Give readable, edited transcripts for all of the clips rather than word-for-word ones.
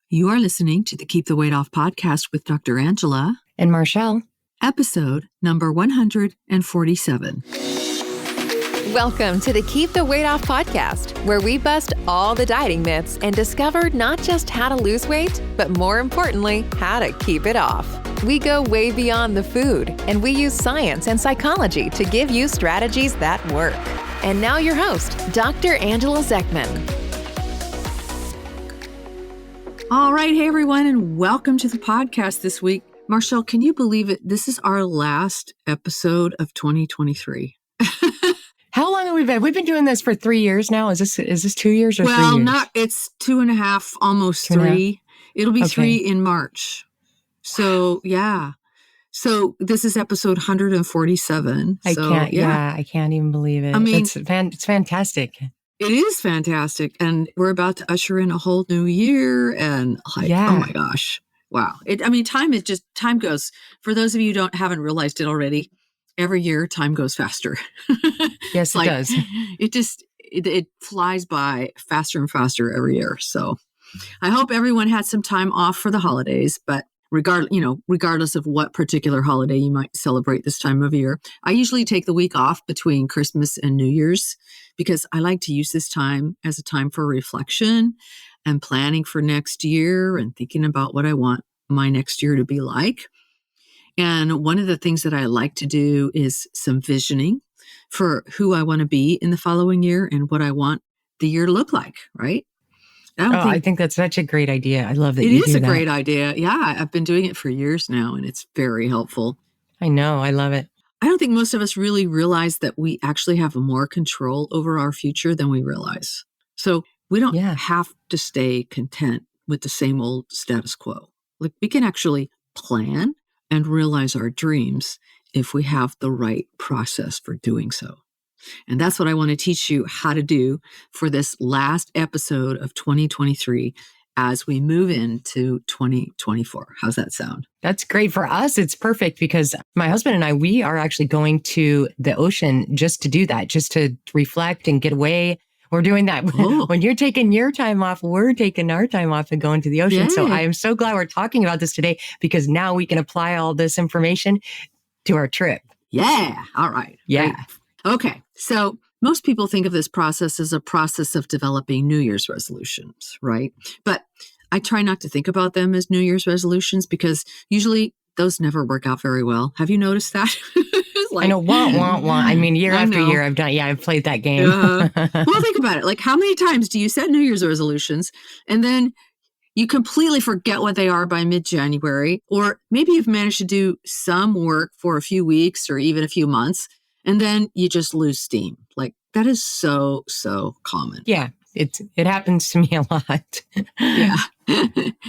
You are listening to the Keep the Weight Off podcast with Dr. Angela and Marshall. Episode number 147. Welcome to the Keep the Weight Off podcast, where we bust all the dieting myths and discover not just how to lose weight, but more importantly, how to keep it off. We go way beyond the food, and we use science and psychology to give you strategies that work. And now your host, Dr. Angela Zechmann. All right. Hey, everyone, and welcome to the podcast this week. Marshall, can you believe it? This is our last episode of 2023. How long have we been? We've been doing this for 3 years now. Is this 2 years or 3 years? Well, it's 2.5, almost 3. It'll be 3 in March. So, yeah. So this is episode 147. I can't even believe it. I mean, it's fantastic. It is fantastic. And we're about to usher in a whole new year. And oh my gosh. Wow. Time goes, for those of you who haven't realized it already, every year time goes faster. Yes, it does. It flies by faster and faster every year. So I hope everyone had some time off for the holidays, but regardless of what particular holiday you might celebrate this time of year, I usually take the week off between Christmas and New Year's because I like to use this time as a time for reflection and planning for next year and thinking about what I want my next year to be like. And one of the things that I like to do is some visioning for who I want to be in the following year and what I want the year to look like, right? I think that's such a great idea. I love that you do that. It is a great idea. Yeah, I've been doing it for years now, and it's very helpful. I know. I love it. I don't think most of us really realize that we actually have more control over our future than we realize. So we don't have to stay content with the same old status quo. Like, we can actually plan and realize our dreams if we have the right process for doing so. And that's what I want to teach you how to do for this last episode of 2023 as we move into 2024. How's that sound? That's great. For us, it's perfect because my husband and I, we are actually going to the ocean just to do that, just to reflect and get away. We're doing that. When you're taking your time off, we're taking our time off and going to the ocean. Yay. So I am so glad we're talking about this today because now we can apply all this information to our trip. Yeah. All right. Yeah. Great. Okay. So most people think of this process as a process of developing New Year's resolutions, right? But I try not to think about them as New Year's resolutions because usually those never work out very well. Have you noticed that? I know, wah. I mean, year after year, I've played that game. Well, think about it. Like, how many times do you set New Year's resolutions and then you completely forget what they are by mid-January? Or maybe you've managed to do some work for a few weeks or even a few months, and then you just lose steam. Like, that is so common. Yeah, it happens to me a lot. Yeah,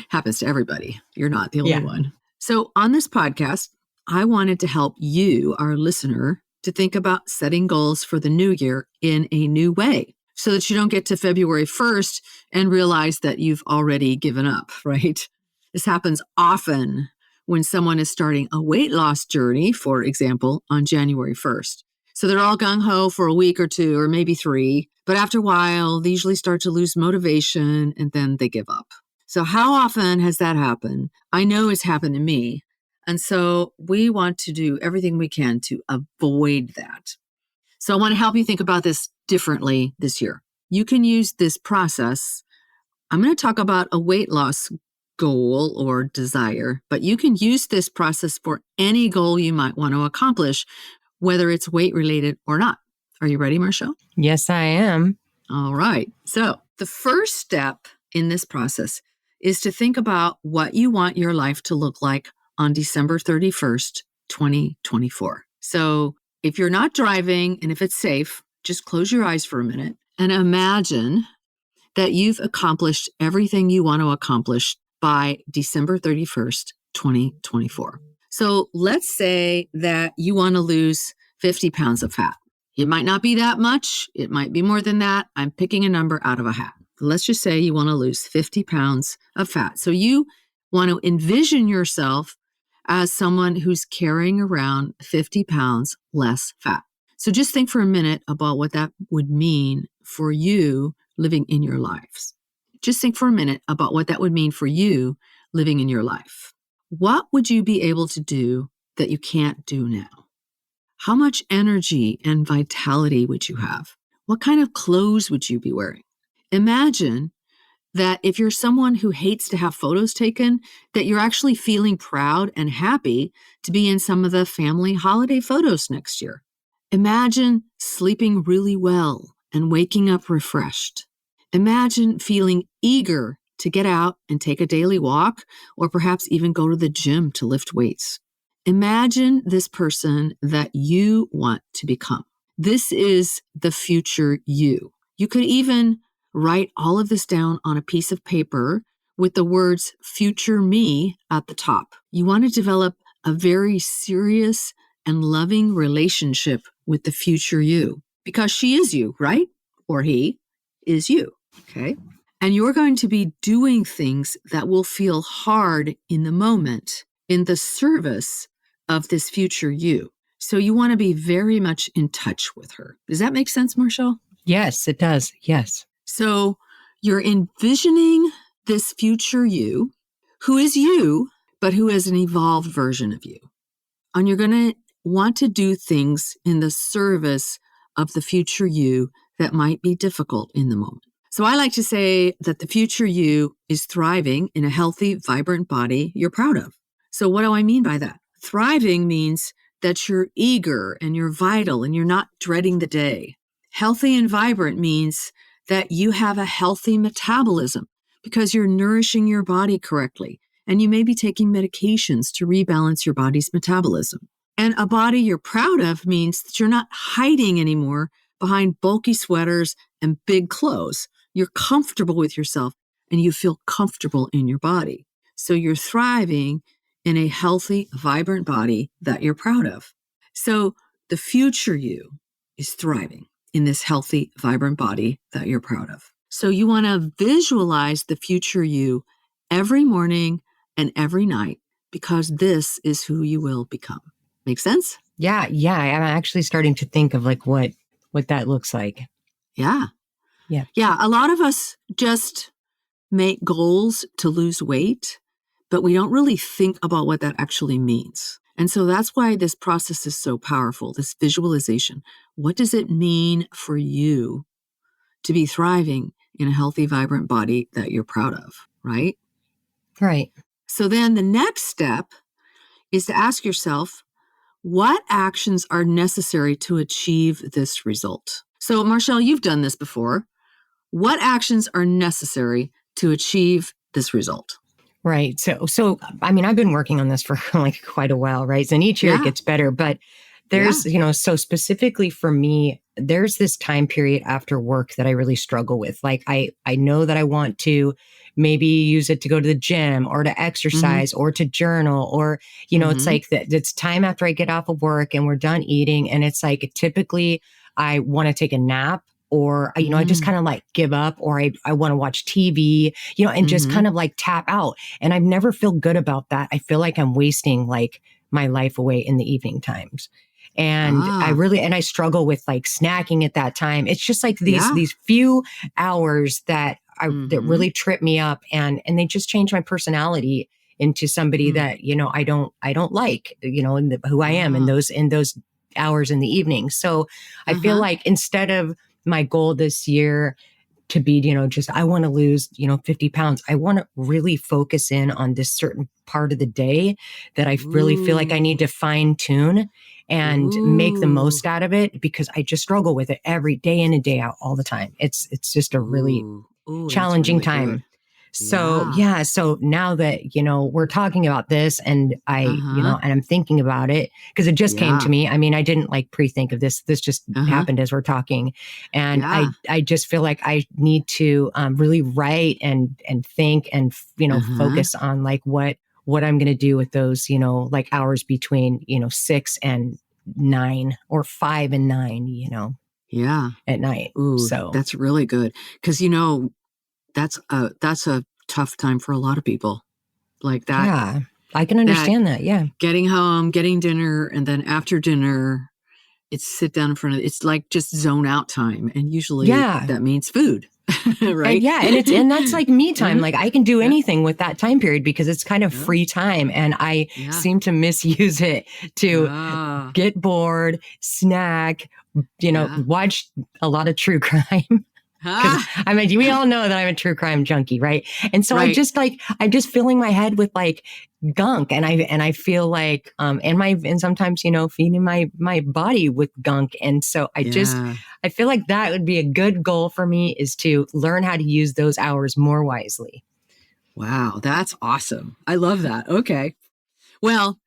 happens to everybody. You're not the only one. So on this podcast, I wanted to help you, our listener, to think about setting goals for the new year in a new way so that you don't get to February 1st and realize that you've already given up, right? This happens often when someone is starting a weight loss journey, for example, on January 1st. So they're all gung-ho for a week or 2 or maybe 3, but after a while, they usually start to lose motivation and then they give up. So how often has that happened? I know it's happened to me. And so we want to do everything we can to avoid that. So I want to help you think about this differently this year. You can use this process. I'm going to talk about a weight loss goal or desire, but you can use this process for any goal you might want to accomplish, whether it's weight related or not. Are you ready, Marshall? Yes, I am. All right. So the first step in this process is to think about what you want your life to look like on December 31st, 2024. So if you're not driving and if it's safe, just close your eyes for a minute and imagine that you've accomplished everything you want to accomplish by December 31st, 2024. So let's say that you want to lose 50 pounds of fat. It might not be that much. It might be more than that. I'm picking a number out of a hat. Let's just say you want to lose 50 pounds of fat. So you want to envision yourself as someone who's carrying around 50 pounds less fat. So just think for a minute about what that would mean for you living in your lives. Just think for a minute about what that would mean for you living in your life. What would you be able to do that you can't do now? How much energy and vitality would you have? What kind of clothes would you be wearing? Imagine that if you're someone who hates to have photos taken, that you're actually feeling proud and happy to be in some of the family holiday photos next year. Imagine sleeping really well and waking up refreshed. Imagine feeling eager to get out and take a daily walk, or perhaps even go to the gym to lift weights. Imagine this person that you want to become. This is the future you. You could even write all of this down on a piece of paper with the words future me at the top. You want to develop a very serious and loving relationship with the future you, because she is you, right? Or he is you, okay? And you're going to be doing things that will feel hard in the moment in the service of this future you. So you want to be very much in touch with her. Does that make sense, Marshall? Yes, it does. Yes. So you're envisioning this future you, who is you, but who is an evolved version of you. And you're going to want to do things in the service of the future you that might be difficult in the moment. So I like to say that the future you is thriving in a healthy, vibrant body you're proud of. So what do I mean by that? Thriving means that you're eager and you're vital and you're not dreading the day. Healthy and vibrant means that you have a healthy metabolism because you're nourishing your body correctly, and you may be taking medications to rebalance your body's metabolism. And a body you're proud of means that you're not hiding anymore behind bulky sweaters and big clothes. You're comfortable with yourself and you feel comfortable in your body. So you're thriving in a healthy, vibrant body that you're proud of. So the future you is thriving in this healthy, vibrant body that you're proud of. So you want to visualize the future you every morning and every night, because this is who you will become. Make sense? Yeah. I'm actually starting to think of like what that looks like. Yeah. A lot of us just make goals to lose weight, but we don't really think about what that actually means. And so that's why this process is so powerful, this visualization. What does it mean for you to be thriving in a healthy, vibrant body that you're proud of, right? Right. So then the next step is to ask yourself, what actions are necessary to achieve this result? So Marshall, you've done this before. What actions are necessary to achieve this result? Right. So I mean, I've been working on this for like quite a while, right? And each year it gets better, but there's, so specifically for me, there's this time period after work that I really struggle with. Like I know that I want to maybe use it to go to the gym or to exercise or to journal, or, it's like that it's time after I get off of work and we're done eating. And it's like, typically I want to take a nap, or, I just kind of like give up, or I want to watch TV, and just kind of like tap out. And I've never felt good about that. I feel like I'm wasting like my life away in the evening times. And I struggle with like snacking at that time. It's just like these few hours that that really trip me up, and they just change my personality into somebody that, I don't like, who I am in those hours in the evening. So I feel like instead of my goal this year to be, just, I want to lose, 50 pounds. I want to really focus in on this certain part of the day that I really feel like I need to fine tune and make the most out of it, because I just struggle with it every day in and day out all the time. It's just a really challenging really time. Good. So, so now that, we're talking about this, and and I'm thinking about it because it just came to me. I mean, I didn't like pre-think of this. This just happened as we're talking. And I just feel like I need to really write and think and, focus on like what I'm going to do with those, like hours between, 6 and 9 or 5 and 9, at night. Ooh, so that's really good. Because, that's a tough time for a lot of people, like that. Yeah, I can understand that. Yeah. Getting home, getting dinner, and then after dinner, it's sit down in front of, it's like just zone out time. And usually that means food. right? And that's like me time. Like I can do anything with that time period because it's kind of free time, and I seem to misuse it to get bored, snack, watch a lot of true crime. Because we all know that I'm a true crime junkie, right? And so I'm just filling my head with like gunk, and I feel like and sometimes feeding my body with gunk, and so I feel like that would be a good goal for me, is to learn how to use those hours more wisely. Wow, that's awesome. I love that. Okay. Well,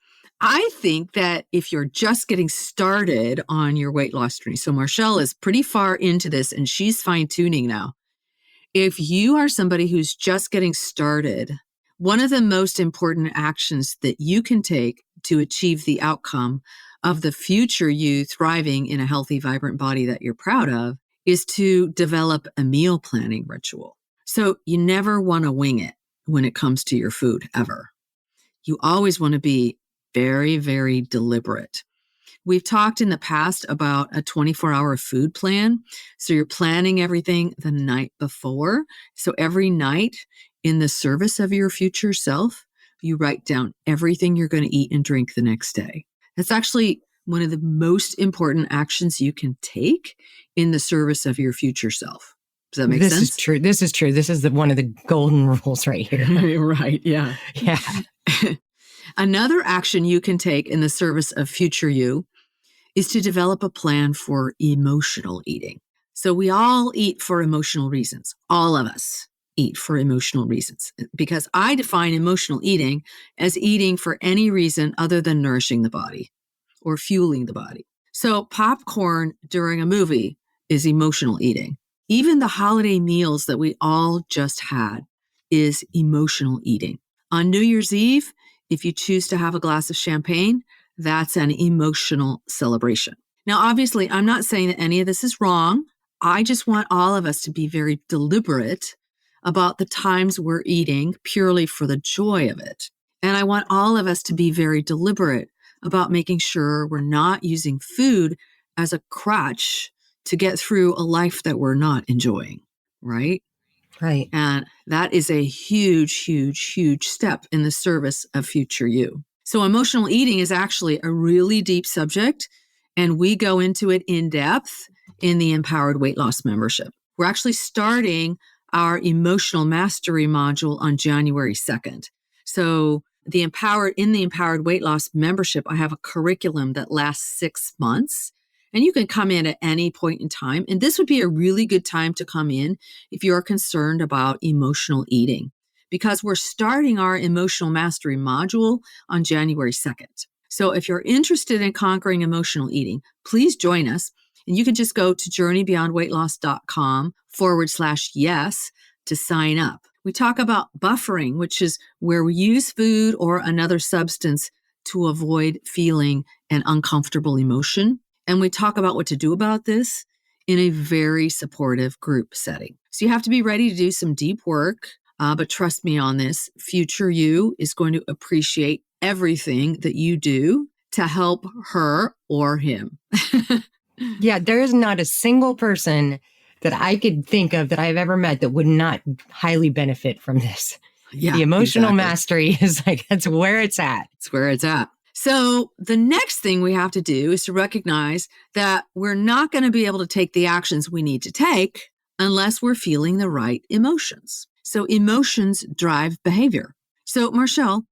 I think that if you're just getting started on your weight loss journey, so Marshall is pretty far into this and she's fine tuning now. If you are somebody who's just getting started, one of the most important actions that you can take to achieve the outcome of the future you thriving in a healthy, vibrant body that you're proud of is to develop a meal planning ritual. So you never want to wing it when it comes to your food, ever. You always want to be very, very deliberate. We've talked in the past about a 24-hour food plan. So you're planning everything the night before. So every night, in the service of your future self, you write down everything you're going to eat and drink the next day. That's actually one of the most important actions you can take in the service of your future self. Does that make sense? This is true. This is one of the golden rules right here. Right. Yeah. Yeah. Another action you can take in the service of future you is to develop a plan for emotional eating. So we all eat for emotional reasons. All of us eat for emotional reasons, because I define emotional eating as eating for any reason other than nourishing the body or fueling the body. So popcorn during a movie is emotional eating. Even the holiday meals that we all just had is emotional eating. On New Year's Eve, if you choose to have a glass of champagne, that's an emotional celebration. Now, obviously, I'm not saying that any of this is wrong. I just want all of us to be very deliberate about the times we're eating purely for the joy of it. And I want all of us to be very deliberate about making sure we're not using food as a crutch to get through a life that we're not enjoying, right? Right. And that is a huge, huge, huge step in the service of future you. So emotional eating is actually a really deep subject, and we go into it in depth in the Empowered Weight Loss membership. We're actually starting our emotional mastery module on January 2nd. So in the Empowered Weight Loss membership, I have a curriculum that lasts 6 months. And you can come in at any point in time. And this would be a really good time to come in if you're concerned about emotional eating, because we're starting our emotional mastery module on January 2nd. So if you're interested in conquering emotional eating, please join us. And you can just go to journeybeyondweightloss.com/yes to sign up. We talk about buffering, which is where we use food or another substance to avoid feeling an uncomfortable emotion. And we talk about what to do about this in a very supportive group setting. So you have to be ready to do some deep work, but trust me on this, future you is going to appreciate everything that you do to help her or him. Yeah, there is not a single person that I could think of that I've ever met that would not highly benefit from this. Yeah, the emotional mastery is like, that's where it's at. It's where it's at. So the next thing we have to do is to recognize that we're not going to be able to take the actions we need to take unless we're feeling the right emotions. So emotions drive behavior. So Marshall,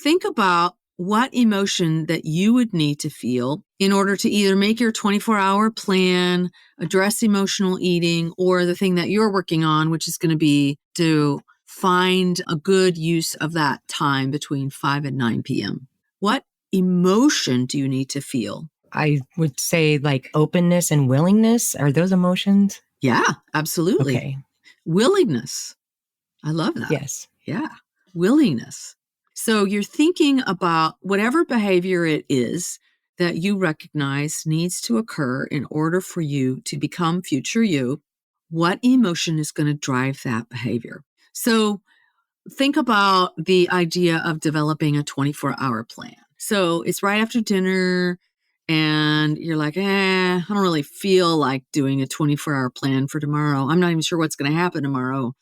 think about what emotion that you would need to feel in order to either make your 24-hour plan, address emotional eating, or the thing that you're working on, which is going to be to find a good use of that time between 5 and 9 p.m. What emotion do you need to feel? I would say like openness and willingness. Are those emotions? Yeah, absolutely. Okay. Willingness. I love that. Yes. Yeah. Willingness. So you're thinking about whatever behavior it is that you recognize needs to occur in order for you to become future you. What emotion is going to drive that behavior? So think about the idea of developing a 24-hour plan. So it's right after dinner. and you're like, I don't really feel like doing a 24-hour plan for tomorrow. I'm not even sure what's going to happen tomorrow.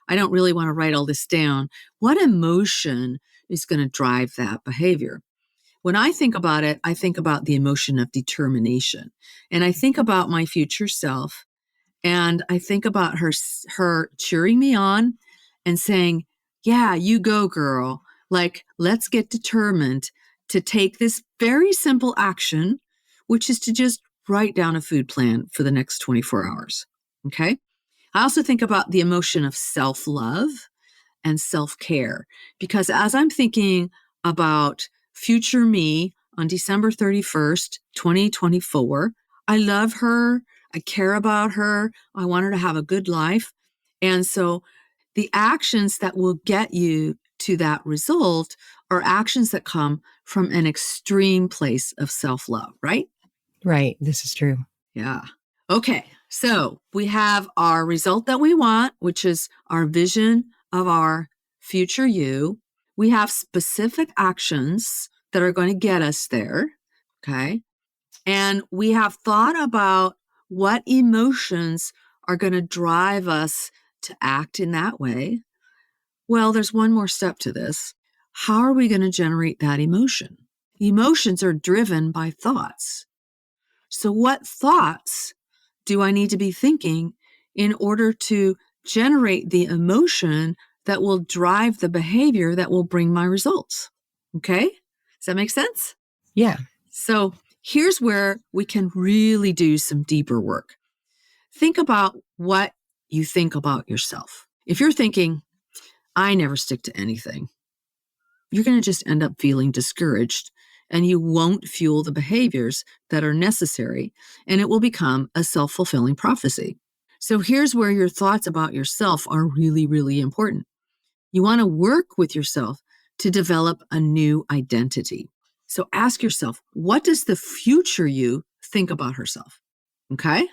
I don't really want to write all this down. What emotion is going to drive that behavior? When I think about it, I think about the emotion of determination. And I think about my future self, and I think about her cheering me on and saying, yeah, you go, girl. Like, let's get determined to take this very simple action, which is to just write down a food plan for the next 24 hours. Okay. I also think about the emotion of self-love and self-care, because as I'm thinking about future me on December 31st, 2024, I love her. I care about her. I want her to have a good life. And so the actions that will get you to that result are actions that come from an extreme place of self-love, right? Right. This is true. Yeah. Okay. So we have our result that we want, which is our vision of our future you. We have specific actions that are going to get us there. Okay. And we have thought about what emotions are going to drive us to act in that way. Well, there's one more step to this. How are we going to generate that emotion? Emotions are driven by thoughts. So what thoughts do I need to be thinking in order to generate the emotion that will drive the behavior that will bring my results? Okay? Does that make sense? Yeah. So here's where we can really do some deeper work. Think about what you think about yourself. If you're thinking, I never stick to anything, you're going to just end up feeling discouraged, and you won't fuel the behaviors that are necessary, and it will become a self-fulfilling prophecy. So here's where your thoughts about yourself are really, really important. You want to work with yourself to develop a new identity. So ask yourself, what does the future you think about herself? Okay?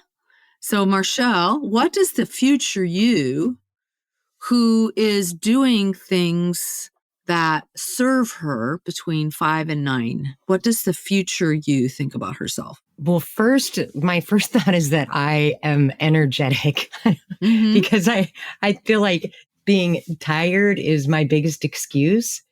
So Marshall, what does the future you who is doing things that serve her between 5 and 9, what does the future you think about herself? Well, my first thought is that I am energetic because I feel like being tired is my biggest excuse.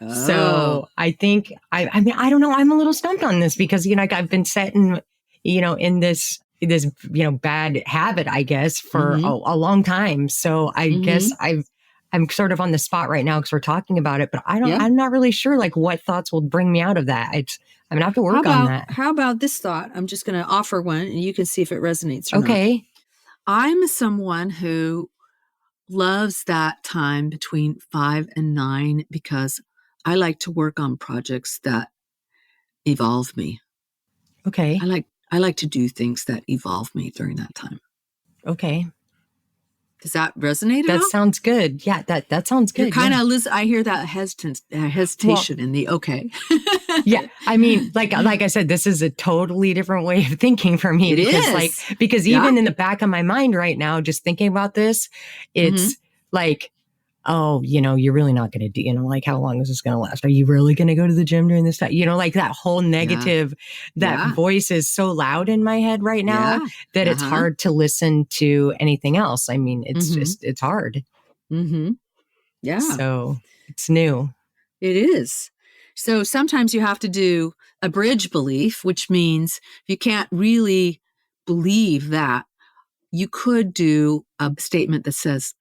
Oh. So I think, I mean, I don't know. I'm a little stumped on this because, I've been set in, in this, bad habit, I guess, for a long time. So I guess I'm sort of on the spot right now because we're talking about it, but I'm not really sure like what thoughts will bring me out of that. I'm going to have to work on that. How about this thought? I'm just going to offer one and you can see if it resonates or not. Okay. I'm someone who loves that time between 5 and 9 because I like to work on projects that evolve me. Okay. I like to do things that evolve me during that time. Okay. Does that resonate? That sounds good. Yeah, that sounds good. You're kind of I hear that hesitation in the okay. Yeah, I mean, like I said, this is a totally different way of thinking for me. Because even in the back of my mind right now, just thinking about this, it's like, oh, you're really not going to do, like, how long is this going to last? Are you really going to go to the gym during this time? Like that whole negative, that voice is so loud in my head right now that it's hard to listen to anything else. I mean, it's just, it's hard. Yeah. So it's new. It is. So sometimes you have to do a bridge belief, which means you can't really believe that, you could do a statement that says,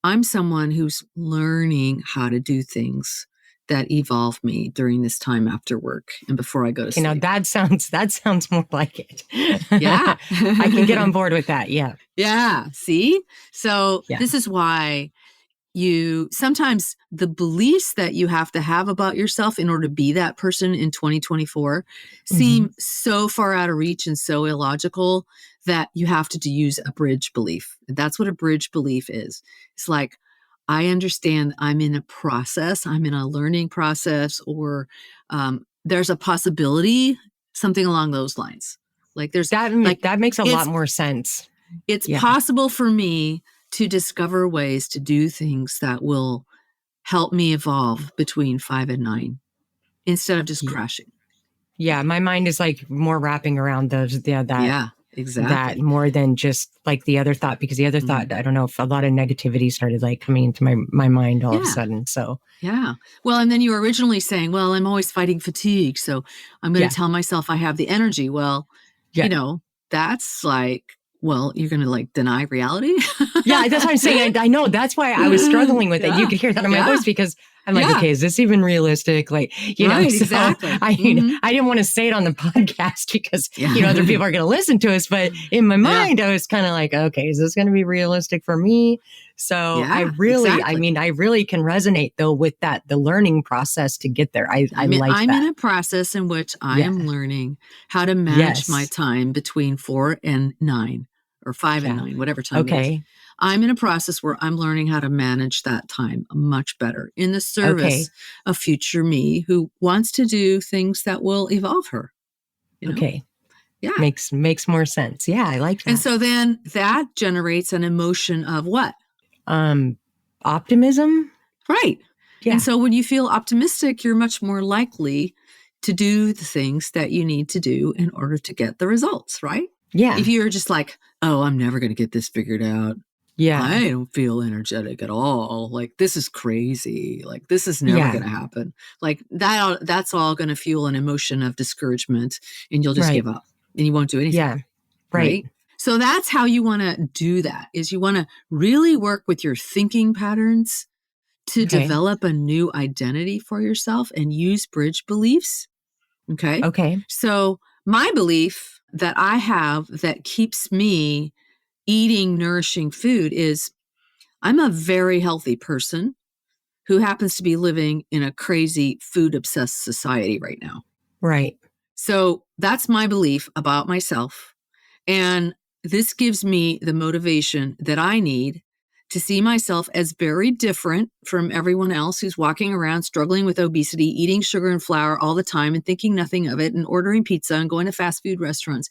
I'm someone who's learning how to do things that evolve me during this time after work and before I go to sleep. Now that sounds more like it. Yeah. I can get on board with that. Yeah. Yeah. See? So this is why sometimes the beliefs that you have to have about yourself in order to be that person in 2024 seem so far out of reach and so illogical that you have to use a bridge belief. That's what a bridge belief is. It's like, I understand I'm in a process, I'm in a learning process, or there's a possibility, something along those lines. Like that makes a lot more sense. It's possible for me to discover ways to do things that will help me evolve between 5 and 9 instead of just crashing. Yeah, my mind is like more wrapping around those, Yeah, that exactly. more than just like the other thought, because the other thought, I don't know, if a lot of negativity started like coming into my mind all of a Yeah. sudden. So Yeah. Well, and then you were originally saying, well, I'm always fighting fatigue. So I'm going to yeah, tell myself I have the energy. Well, yeah. that's like, well, you're going to like deny reality. Yeah, that's what I'm saying. I know that's why I was struggling with it. You Yeah. could hear that in my Yeah. voice because I'm like, Yeah. okay, is this even realistic? Like, Right. so Exactly. I, Hmm. I didn't want to say it on the podcast because, Yeah. other people are going to listen to us. But in my Yeah. mind, I was kind of like, okay, is this going to be realistic for me? So Yeah. Exactly. I really can resonate though with the learning process to get there. I like I'm in that. a process in which I Yeah. am learning how to manage my Yes. time between 4 and 9 or 5 and 9, whatever time it is. Okay. I'm in a process where I'm learning how to manage that time much better in the service Okay. of future me who wants to do things that will evolve her, you know? Okay. Yeah. Makes more sense. Yeah. I like And that. so then that generates an emotion of what? Um, Optimism. Right. And Yeah. so when you feel optimistic, you're much more likely to do the things that you need to do in order to get the results, right? If Yeah. you're just like, oh, I'm never going to get this figured out. Yeah. I don't feel energetic at all. Like, this is crazy. Like, this is never Yeah. going to happen. Like, that's all going to fuel an emotion of discouragement, and you'll just Right. give up and you won't do anything. Yeah. Right. Right. So that's how you want to do that, is you want to really work with your thinking patterns to Okay. develop a new identity for yourself and use bridge beliefs. Okay. Okay. So my belief that I have that keeps me eating nourishing food is I'm a very healthy person who happens to be living in a crazy food obsessed society right now. Right. So that's my belief about myself. And this gives me the motivation that I need to see myself as very different from everyone else who's walking around struggling with obesity, eating sugar and flour all the time and thinking nothing of it and ordering pizza and going to fast food restaurants.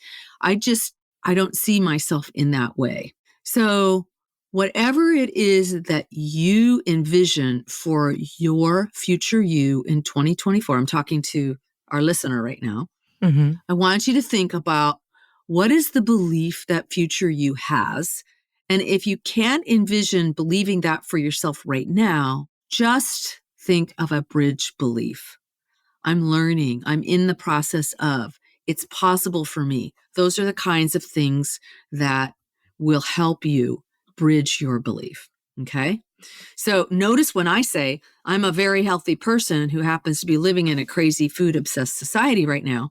I don't see myself in that way. So whatever it is that you envision for your future you in 2024, I'm talking to our listener right now. Mm-hmm. I want you to think about what is the belief that future you has. And if you can't envision believing that for yourself right now, just think of a bridge belief. I'm learning. I'm in the process of. It's possible for me. Those are the kinds of things that will help you bridge your belief. Okay. So notice when I say I'm a very healthy person who happens to be living in a crazy food obsessed society right now,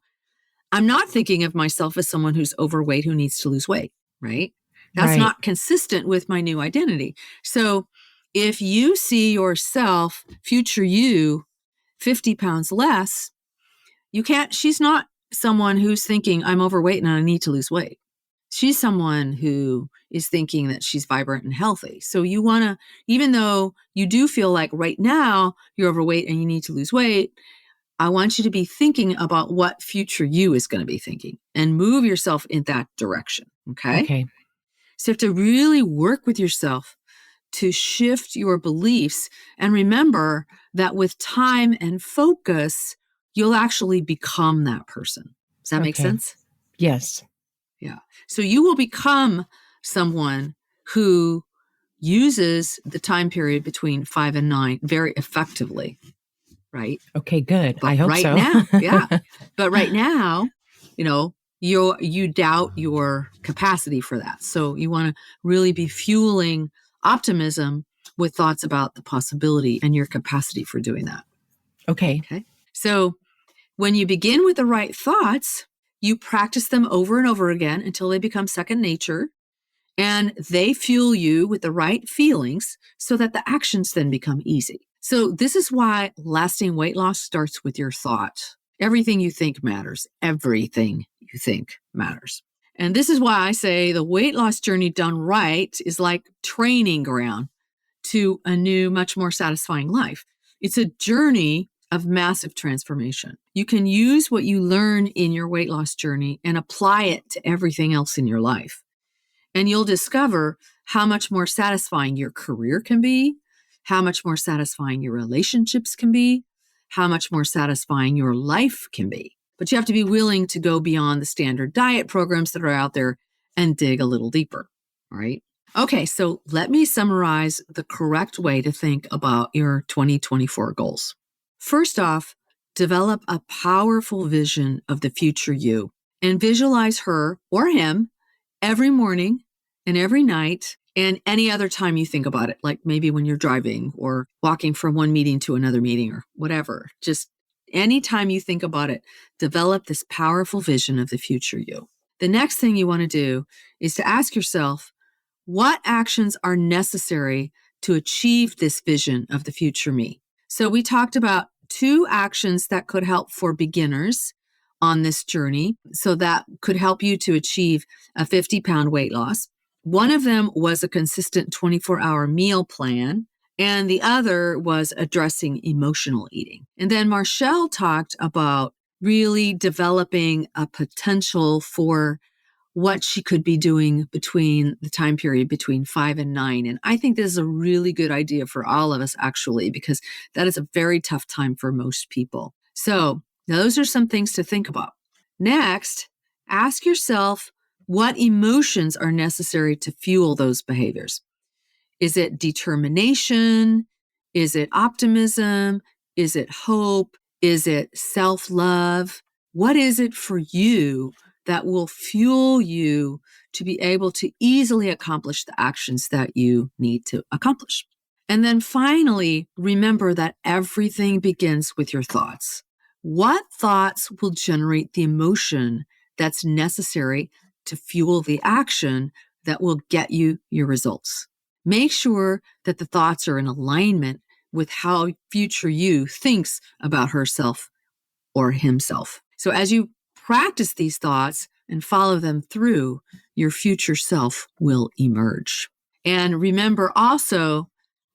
I'm not thinking of myself as someone who's overweight who needs to lose weight, right? That's Right. not consistent with my new identity. So if you see yourself, future you, 50 pounds less, she's not someone who's thinking I'm overweight and I need to lose weight. She's someone who is thinking that she's vibrant and healthy. So you want to, even though you do feel like right now you're overweight and you need to lose weight, I want you to be thinking about what future you is going to be thinking and move yourself in that direction. Okay. Okay. So you have to really work with yourself to shift your beliefs. And remember that with time and focus, you'll actually become that person. Does that make Okay. sense? Yes. Yeah. So you will become someone who uses the time period between 5 and 9 very effectively. Right. Okay, good. But I hope right so. now, yeah. But right now, you doubt your capacity for that. So you want to really be fueling optimism with thoughts about the possibility and your capacity for doing that. Okay. Okay. So when you begin with the right thoughts, you practice them over and over again until they become second nature. And they fuel you with the right feelings so that the actions then become easy. So this is why lasting weight loss starts with your thought. Everything you think matters. Everything you think matters. And this is why I say the weight loss journey done right is like training ground to a new, much more satisfying life. It's a journey of massive transformation. You can use what you learn in your weight loss journey and apply it to everything else in your life. And you'll discover how much more satisfying your career can be, how much more satisfying your relationships can be, how much more satisfying your life can be. But you have to be willing to go beyond the standard diet programs that are out there and dig a little deeper, all right? Okay, so let me summarize the correct way to think about your 2024 goals. First off, develop a powerful vision of the future you and visualize her or him every morning and every night and any other time you think about it, like maybe when you're driving or walking from one meeting to another meeting or whatever. Just anytime you think about it, develop this powerful vision of the future you. The next thing you want to do is to ask yourself, what actions are necessary to achieve this vision of the future me? So we talked about 2 actions that could help for beginners on this journey. So that could help you to achieve a 50-pound weight loss. One of them was a consistent 24-hour meal plan, and the other was addressing emotional eating. And then Marshall talked about really developing a potential for what she could be doing between the time period between 5 and 9. And I think this is a really good idea for all of us, actually, because that is a very tough time for most people. So those are some things to think about. Next, ask yourself what emotions are necessary to fuel those behaviors. Is it determination? Is it optimism? Is it hope? Is it self-love? What is it for you that will fuel you to be able to easily accomplish the actions that you need to accomplish? And then finally, remember that everything begins with your thoughts. What thoughts will generate the emotion that's necessary to fuel the action that will get you your results? Make sure that the thoughts are in alignment with how future you thinks about herself or himself. So as you practice these thoughts and follow them through, your future self will emerge. And remember also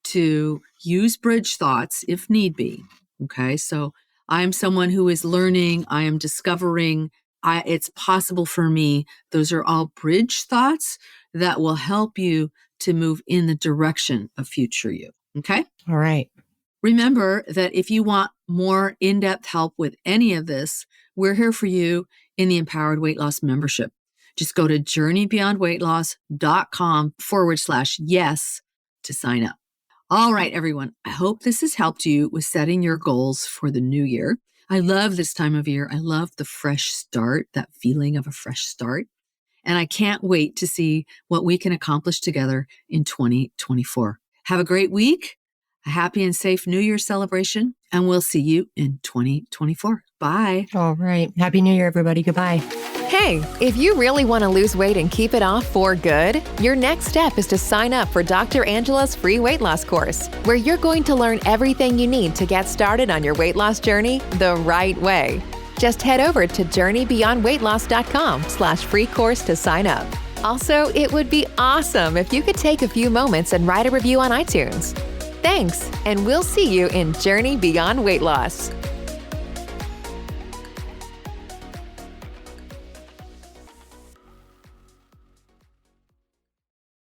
to use bridge thoughts if need be. Okay, so I'm someone who is learning, I am discovering, it's possible for me. Those are all bridge thoughts that will help you to move in the direction of future you. Okay? All right. Remember that if you want more in-depth help with any of this, we're here for you in the Empowered Weight Loss membership. Just go to journeybeyondweightloss.com/yes to sign up. All right, everyone. I hope this has helped you with setting your goals for the new year. I love this time of year. I love the fresh start, that feeling of a fresh start. And I can't wait to see what we can accomplish together in 2024. Have a great week, a happy and safe New Year celebration, and we'll see you in 2024. Bye. All right. Happy New Year, everybody. Goodbye. Hey, if you really want to lose weight and keep it off for good, your next step is to sign up for Dr. Angela's free weight loss course, where you're going to learn everything you need to get started on your weight loss journey the right way. Just head over to journeybeyondweightloss.com/free course to sign up. Also, it would be awesome if you could take a few moments and write a review on iTunes. Thanks, and we'll see you in Journey Beyond Weight Loss.